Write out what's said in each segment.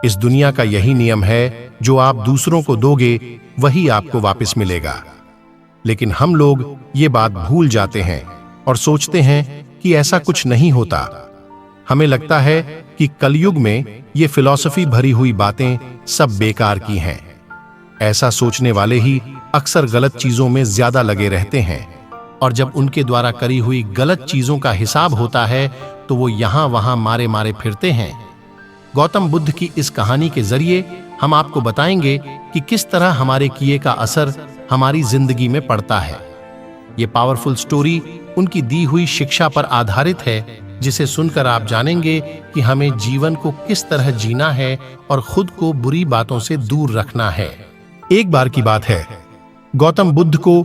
इस दुनिया का यही नियम है, जो आप दूसरों को दोगे वही आपको वापस मिलेगा। लेकिन हम लोग ये बात भूल जाते हैं और सोचते हैं कि ऐसा कुछ नहीं होता। हमें लगता है कि कलयुग में ये फिलॉसफी भरी हुई बातें सब बेकार की हैं। ऐसा सोचने वाले ही अक्सर गलत चीजों में ज्यादा लगे रहते हैं, और जब उनके द्वारा करी हुई गलत चीजों का हिसाब होता है तो वो यहां वहां मारे मारे फिरते हैं। गौतम बुद्ध की इस कहानी के जरिए हम आपको बताएंगे कि किस तरह हमारे किए का असर हमारी जिंदगी में पड़ता है। ये पावरफुल स्टोरी उनकी दी हुई शिक्षा पर आधारित है, जिसे सुनकर आप जानेंगे कि हमें जीवन को किस तरह जीना है और खुद को बुरी बातों से दूर रखना है। एक बार की बात है, गौतम बुद्ध को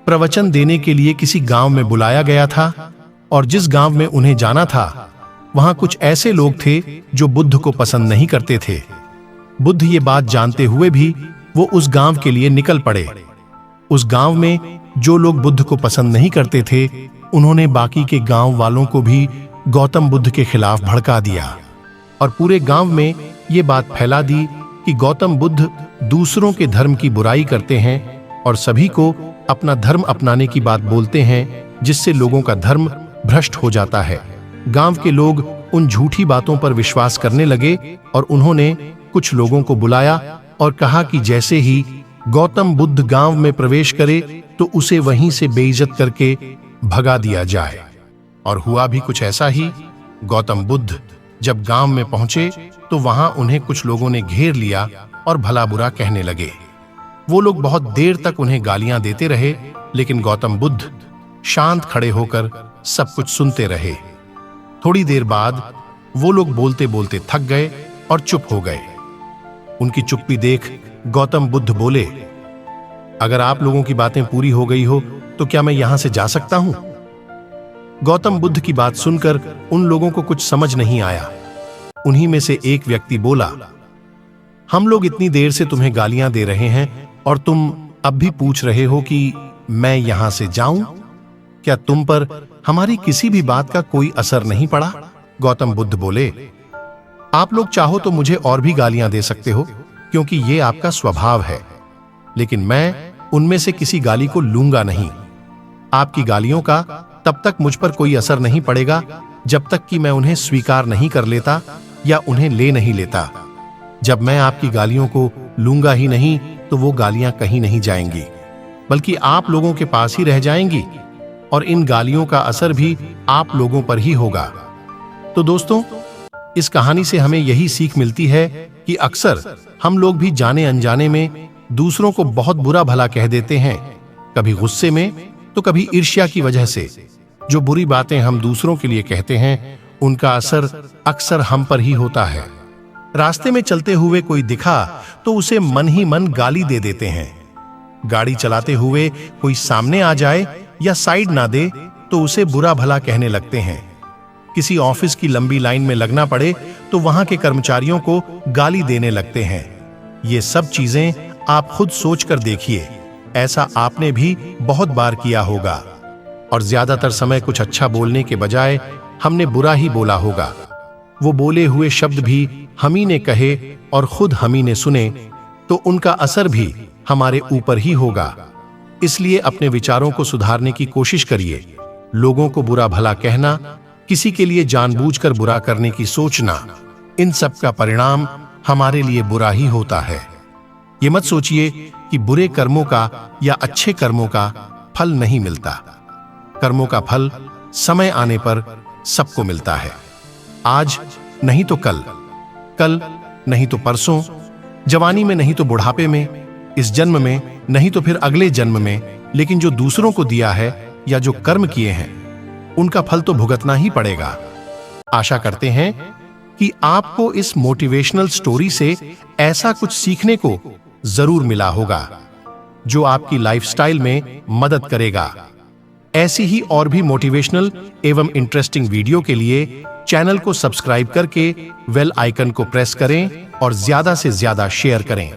प्रवचन देने के लिए किसी गांव में बुलाया गया था, और जिस गांव में उन्हें जाना था वहां कुछ ऐसे लोग थे जो बुद्ध को पसंद नहीं करते थे। बुद्ध ये बात जानते हुए भी वो उस गांव के लिए निकल पड़े। उस गांव में जो लोग बुद्ध को पसंद नहीं करते थे, उन्होंने बाकी के गांव वालों को भी गौतम बुद्ध के खिलाफ भड़का दिया और पूरे गांव में ये बात फैला दी कि गौतम बुद्ध दूसरों के धर्म की बुराई करते हैं और सभी को अपना धर्म अपनाने की बात बोलते हैं, जिससे लोगों का धर्म भ्रष्ट हो जाता है। गांव के लोग उन झूठी बातों पर विश्वास करने लगे और उन्होंने कुछ लोगों को बुलाया और कहा कि जैसे ही गौतम बुद्ध गांव में प्रवेश करे तो उसे वहीं से बेइज्जत करके भगा दिया जाए। और हुआ भी कुछ ऐसा ही। गौतम बुद्ध जब गांव में पहुंचे तो वहां उन्हें कुछ लोगों ने घेर लिया और भला बुरा कहने लगे। वो लोग बहुत देर तक उन्हें गालियां देते रहे, लेकिन गौतम बुद्ध शांत खड़े होकर सब कुछ सुनते रहे। थोड़ी देर बाद वो लोग बोलते बोलते थक गए और चुप हो गए। उनकी चुप्पी देख गौतम बुद्ध बोले, अगर आप लोगों की बातें पूरी हो गई हो तो क्या मैं यहां से जा सकता हूं? गौतम बुद्ध की बात सुनकर उन लोगों को कुछ समझ नहीं आया। उन्हीं में से एक व्यक्ति बोला, हम लोग इतनी देर से तुम्हें गालियां दे रहे हैं और तुम अब भी पूछ रहे हो कि मैं यहां से जाऊं? क्या तुम पर हमारी किसी भी बात का कोई असर नहीं पड़ा? गौतम बुद्ध बोले, आप लोग चाहो तो मुझे और भी गालियां दे सकते हो, क्योंकि ये आपका स्वभाव है, लेकिन मैं उनमें से किसी गाली को लूंगा नहीं। आपकी गालियों का तब तक मुझ पर कोई असर नहीं पड़ेगा जब तक कि मैं उन्हें स्वीकार नहीं कर लेता या उन्हें ले नहीं लेता। जब मैं आपकी गालियों को लूंगा ही नहीं तो वो गालियां कहीं नहीं जाएंगी, बल्कि आप लोगों के पास ही रह जाएंगी, और इन गालियों का असर भी आप लोगों पर ही होगा। तो दोस्तों, इस कहानी से हमें यही सीख मिलती है कि अक्सर हम लोग भी जाने अनजाने में दूसरों को बहुत बुरा भला कह देते हैं, कभी गुस्से में तो कभी ईर्ष्या की वजह से। जो बुरी बातें हम दूसरों के लिए कहते हैं, उनका असर अक्सर हम पर ही होता है। रास्ते में चलते हुए कोई दिखा तो उसे मन ही मन गाली दे देते हैं। गाड़ी चलाते हुए कोई सामने आ जाए या साइड ना दे तो उसे बुरा भला कहने लगते हैं। किसी ऑफिस की लंबी लाइन में लगना पड़े तो वहां के कर्मचारियों को गाली देने लगते हैं। ये सब चीजें आप खुद सोच कर देखिए, ऐसा आपने भी बहुत बार किया होगा, और ज्यादातर समय कुछ अच्छा बोलने के बजाय हमने बुरा ही बोला होगा। वो बोले हुए शब्द भी हम ही ने कहे और खुद हम ही ने सुने, तो उनका असर भी हमारे ऊपर ही होगा। इसलिए अपने विचारों को सुधारने की कोशिश करिए। लोगों को बुरा भला कहना, किसी के लिए जानबूझकर बुरा करने की सोचना, इन सब का परिणाम हमारे लिए बुरा ही होता है। ये मत सोचिए कि बुरे कर्मों का या अच्छे कर्मों का फल नहीं मिलता। कर्मों का फल समय आने पर सबको मिलता है। आज नहीं तो कल, कल नहीं तो परसों, जवानी में नहीं तो बुढ़ापे में, इस जन्म में नहीं तो फिर अगले जन्म में। लेकिन जो दूसरों को दिया है या जो कर्म किए हैं, उनका फल तो भुगतना ही पड़ेगा। आशा करते हैं कि आपको इस मोटिवेशनल स्टोरी से ऐसा कुछ सीखने को जरूर मिला होगा जो आपकी लाइफस्टाइल में मदद करेगा। ऐसी ही और भी मोटिवेशनल एवं इंटरेस्टिंग वीडियो के लिए चैनल को सब्सक्राइब करके बेल आइकन को प्रेस करें और ज्यादा से ज्यादा शेयर करें।